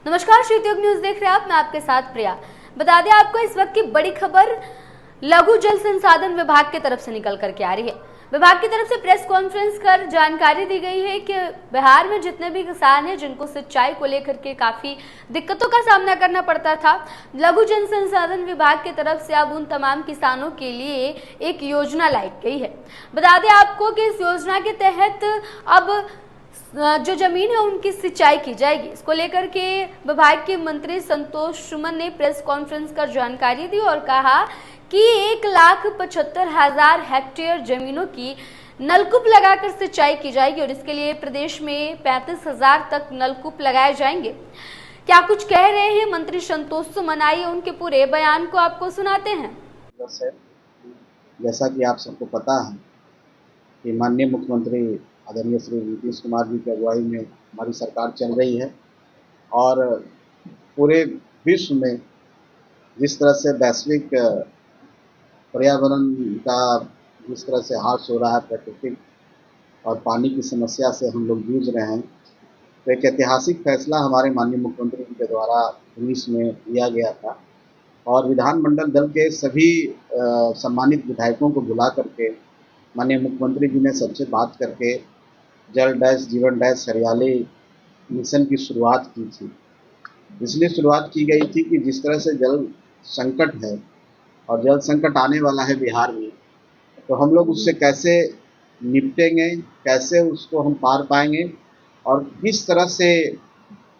नमस्कार, श्रीयोग न्यूज देख रहे हैं आप। मैं आपके साथ प्रिया। बता दें आपको इस वक्त की बड़ी खबर लघु जल संसाधन विभाग की तरफ से निकल करके आ रही है। विभाग की तरफ से प्रेस कॉन्फ्रेंस कर जानकारी दी गई है कि बिहार में जितने भी किसान हैं जिनको सिंचाई को लेकर के काफी दिक्कतों का सामना करना पड़ता था, लघु जल संसाधन विभाग की तरफ से अब उन तमाम किसानों के लिए एक योजना लाई गई है। बता दें आपको कि इस योजना के तहत अब जो जमीन है उनकी सिंचाई की जाएगी। इसको लेकर के विभाग के मंत्री संतोष सुमन ने प्रेस कॉन्फ्रेंस कर जानकारी दी और कहा कि 1,75,000 हेक्टेयर जमीनों की नलकूप लगाकर सिंचाई की जाएगी और इसके लिए प्रदेश में 35,000 तक नलकूप लगाए जाएंगे। क्या कुछ कह रहे हैं मंत्री संतोष सुमन, आइए उनके पूरे बयान को आपको सुनाते हैं। जैसा कि आप सबको पता है कि माननीय मुख्यमंत्री आदरणीय श्री नीतीश कुमार जी की अगुवाई में हमारी सरकार चल रही है और पूरे विश्व में जिस तरह से वैश्विक पर्यावरण का जिस तरह से हास हो रहा है, प्राकृतिक और पानी की समस्या से हम लोग जूझ रहे हैं, तो एक ऐतिहासिक फैसला हमारे माननीय मुख्यमंत्री जी के द्वारा 19 में लिया गया था और विधानमंडल दल के सभी सम्मानित विधायकों को बुला करके माननीय मुख्यमंत्री जी ने सबसे बात करके जल डैश जीवन डैश हरियाली मिशन की शुरुआत की थी। इसलिए शुरुआत की गई थी कि जिस तरह से जल संकट है और जल संकट आने वाला है बिहार में, तो हम लोग उससे कैसे निपटेंगे, कैसे उसको हम पार पाएंगे और किस तरह से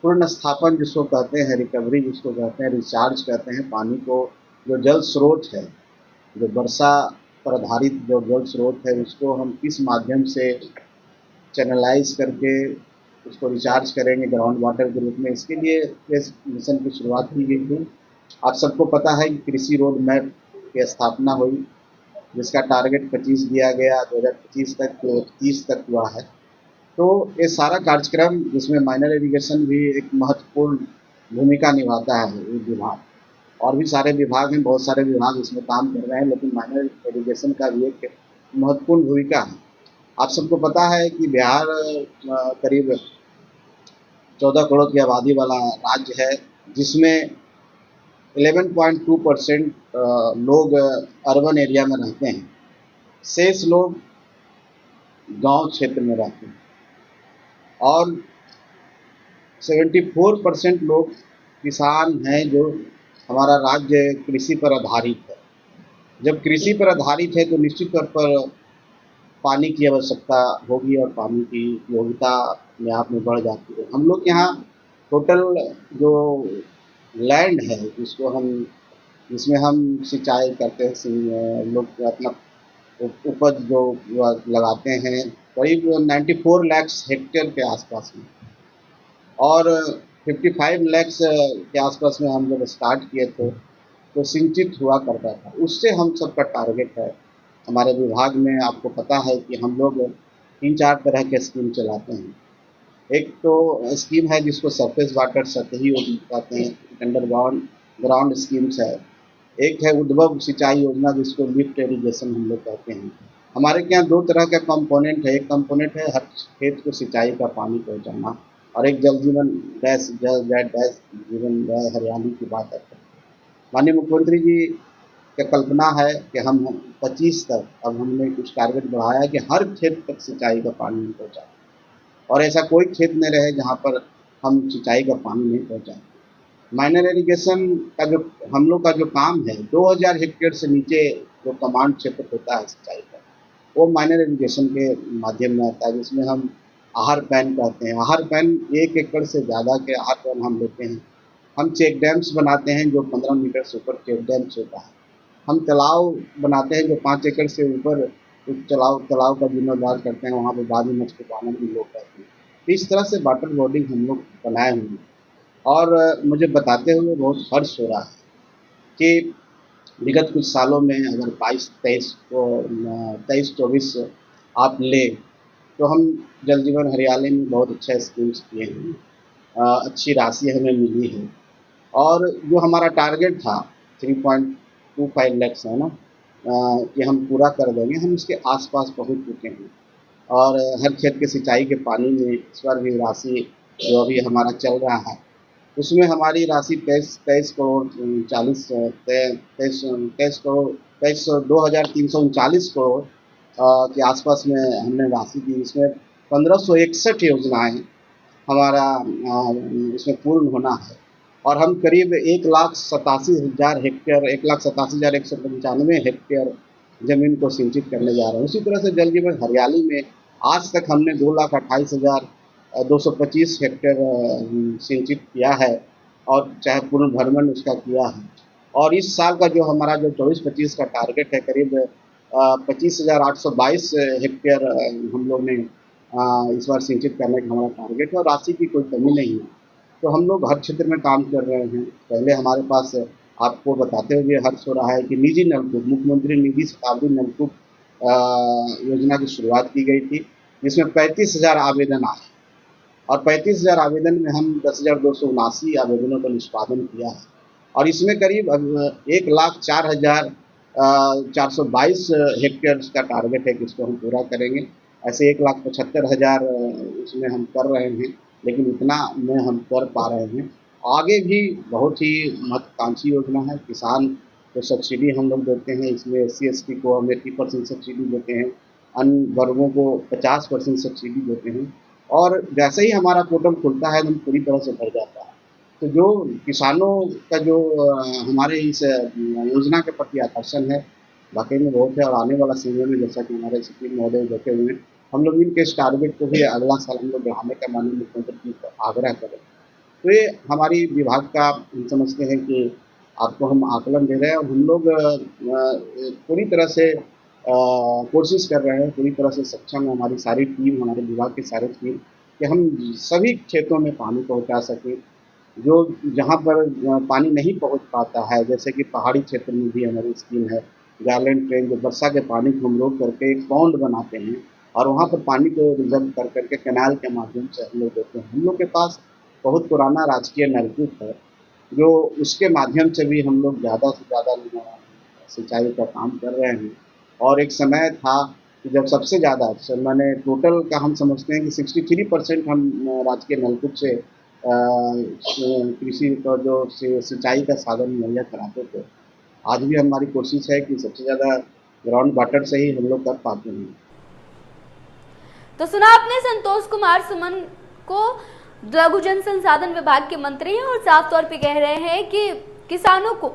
पूर्ण स्थापन जिसको कहते हैं, रिकवरी जिसको कहते हैं, रिचार्ज कहते हैं, पानी को जो जल स्रोत है, जो वर्षा पर आधारित जो जल स्रोत है, उसको हम किस माध्यम से चैनलाइज करके उसको रिचार्ज करेंगे ग्राउंड वाटर के रूप में। इसके लिए इस मिशन की शुरुआत की गई थी। आप सबको पता है कि कृषि रोड मैप की स्थापना हुई, जिसका टारगेट 25 दिया गया, 2025 तक 30 तक हुआ है। तो ये सारा कार्यक्रम जिसमें माइनर इरिगेशन भी एक महत्वपूर्ण भूमिका निभाता है। ये विभाग और भी सारे विभाग हैं, बहुत सारे विभाग इसमें काम कर रहे हैं, लेकिन माइनर इरिगेशन का भी एक महत्वपूर्ण भूमिका है। आप सबको पता है कि बिहार करीब 14 करोड़ की आबादी वाला राज्य है, जिसमें 11.2% लोग अर्बन एरिया में रहते हैं, शेष लोग गांव क्षेत्र में रहते हैं और 74% लोग किसान हैं। जो हमारा राज्य कृषि पर आधारित है। जब कृषि पर आधारित है तो निश्चित तौर पर पानी की आवश्यकता होगी और पानी की उपयोगिता अपने आप में बढ़ जाती है। हम लोग यहाँ टोटल जो लैंड है जिसमें हम सिंचाई करते हैं, लोग अपना उपज जो लगाते हैं, करीब 94 लाख हेक्टेयर के आसपास में और 55 लाख के आसपास में हम जब स्टार्ट किए थे तो सिंचित हुआ करता था। उससे हम सबका टारगेट है हमारे विभाग में। आपको पता है कि हम लोग 3-4 तरह के स्कीम चलाते हैं। एक तो स्कीम है जिसको सरफेस वाटर सतही योजना कहते हैं, अंडरग्राउंड स्कीम्स है। एक है उद्भव सिंचाई योजना जिसको लिफ्ट इरिगेशन हम लोग कहते हैं। हमारे यहाँ 2 तरह का कंपोनेंट है। एक कंपोनेंट है हर खेत को सिंचाई का पानी पहुँचाना और एक जल जीवन डैश जीवन हरियाली की बात है। माननीय मुख्यमंत्री जी की कल्पना है कि हम 25 तक अब हमने कुछ टारगेट बढ़ाया कि हर खेत तक सिंचाई का पानी नहीं पहुँचाए और ऐसा कोई खेत नहीं रहे जहाँ पर हम सिंचाई का पानी नहीं पहुँचाएं। माइनर इरिगेशन का जो हम लोग का जो काम है, 2000 हेक्टेयर से नीचे जो कमांड क्षेत्र होता है सिंचाई का, वो माइनर इरिगेशन के माध्यम में आता है, जिसमें हम आहार पैन कहते हैं। आहार पैन 1 एकड़ से ज़्यादा के आहार पैन हम लेते हैं। हम चेक डैम्स बनाते हैं जो 15 मीटर से ऊपर चेक डैम्स होता है। हम तालाब बनाते हैं जो 5 एकड़ से ऊपर तालाब का जीर्णोद्धार करते हैं, वहाँ पर बादी मछली पालन भी लोग करते हैं। इस तरह से वाटर बॉडी हम लोग बनाए हुए हैं और मुझे बताते हुए बहुत हर्ष हो रहा है कि विगत कुछ सालों में अगर 23-24 आप ले तो हम जल जीवन हरियाली में बहुत अच्छा स्कीम्स किए हैं, अच्छी राशि हमें मिली है और जो हमारा टारगेट था 3.25 लाख है ना, कि हम पूरा कर देंगे, हम उसके आसपास पहुंच चुके हैं और हर खेत के सिंचाई के पानी में इस बार भी राशि जो अभी हमारा चल रहा है उसमें हमारी राशि 23 करोड़ के आसपास में हमने राशि दी। इसमें 1561 योजनाएं हमारा इसमें पूर्ण होना है और हम करीब 1,87,000 हेक्टेयर 1,87,195 हेक्टेयर जमीन को सिंचित करने जा रहे हैं। उसी तरह से जल जीवन हरियाली में आज तक हमने 2,28,225 हेक्टेयर सिंचित किया है और चाहे पूर्ण भ्रमण उसका किया है। और इस साल का जो हमारा जो 24-25 का टारगेट है करीब 25,822 हेक्टेयर हम लोग ने इस बार सिंचित करने का हमारा टारगेट है और राशि की कोई कमी नहीं है। तो हम लोग हर क्षेत्र में काम कर रहे हैं। पहले हमारे पास आपको बताते हुए हर्ष हो रहा है कि निजी नलकूप मुख्यमंत्री निजी शताब्दी नलकूप योजना की शुरुआत की गई थी, जिसमें 35,000 आवेदन आए और 35,000 आवेदन में हम 10,279 आवेदनों का निष्पादन किया है और इसमें करीब 1,04,422 हेक्टेयर का टारगेट है कि इसको हम पूरा करेंगे। ऐसे 1,75,000 इसमें हम कर रहे हैं, लेकिन इतना में हम कर पा रहे हैं। आगे भी बहुत ही महत्वाकांक्षी योजना है। किसान को सब्सिडी हम लोग देते हैं, इसमें SC/ST को हम 80% सब्सिडी देते हैं, अन्य वर्गों को 50% सब्सिडी देते हैं और जैसे ही हमारा पोर्टल खुलता है तो पूरी तरह से भर जाता है। तो जो किसानों का जो हमारे इस योजना के प्रति आकर्षण है वाकई में बहुत है और आने वाला समय में जैसा कि हमारे सुप्रीम महोदय बैठे हुए हैं, हम लोग इनके इस टारगेट को भी अगला साल हम लोग बढ़ाने का माननीय मुख्यमंत्री जी को आग्रह करें। तो ये हमारी विभाग का हम समझते हैं कि आपको हम आकलन दे रहे हैं और हम लोग पूरी तरह से कोशिश कर रहे हैं, पूरी तरह से सक्षम है हमारी सारी टीम, हमारे विभाग की सारी टीम कि हम सभी क्षेत्रों में पानी पहुंचा सकें। जो जहां पर पानी नहीं पहुंच पाता है, जैसे कि पहाड़ी क्षेत्र में भी हमारी स्कीम है गार्लेंड ट्रेन, जो वर्षा के पानी को हम रोक करके एक पॉन्ड बनाते हैं और वहाँ पर पानी को रिजर्व कर करके कैनाल के माध्यम से हम लोग देते हैं। हम लोग के पास बहुत पुराना राजकीय नलकूप है, जो उसके माध्यम से भी हम लोग ज़्यादा से ज़्यादा सिंचाई का काम कर रहे हैं। और एक समय था कि जब सबसे ज़्यादा मैंने टोटल का हम समझते हैं कि 63% हम राजकीय नलकूप से कृषि का जो सिंचाई का साधन मुहैया कराते थे। आज भी हमारी कोशिश है कि सबसे ज़्यादा ग्राउंड वाटर से ही हम लोग कर पाते हैं। तो सुना आपने संतोष कुमार सुमन को, लघु जल संसाधन विभाग के मंत्री हैं और साफ तौर पे कह रहे हैं कि किसानों को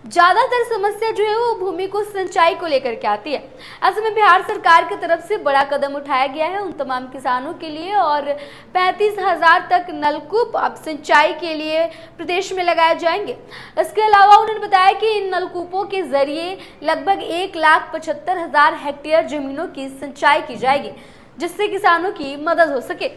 ज्यादातर समस्या जो है वो भूमि को सिंचाई को लेकर के आती है। ऐसे में बिहार सरकार की तरफ से बड़ा कदम उठाया गया है उन तमाम किसानों के लिए और 35,000 तक नलकूप अब सिंचाई के लिए प्रदेश में लगाए जाएंगे। इसके अलावा उन्होंने बताया कि इन नलकूपों के जरिए लगभग 1,75,000 हेक्टेयर जमीनों की सिंचाई की जाएगी, जिससे किसानों की मदद हो सके।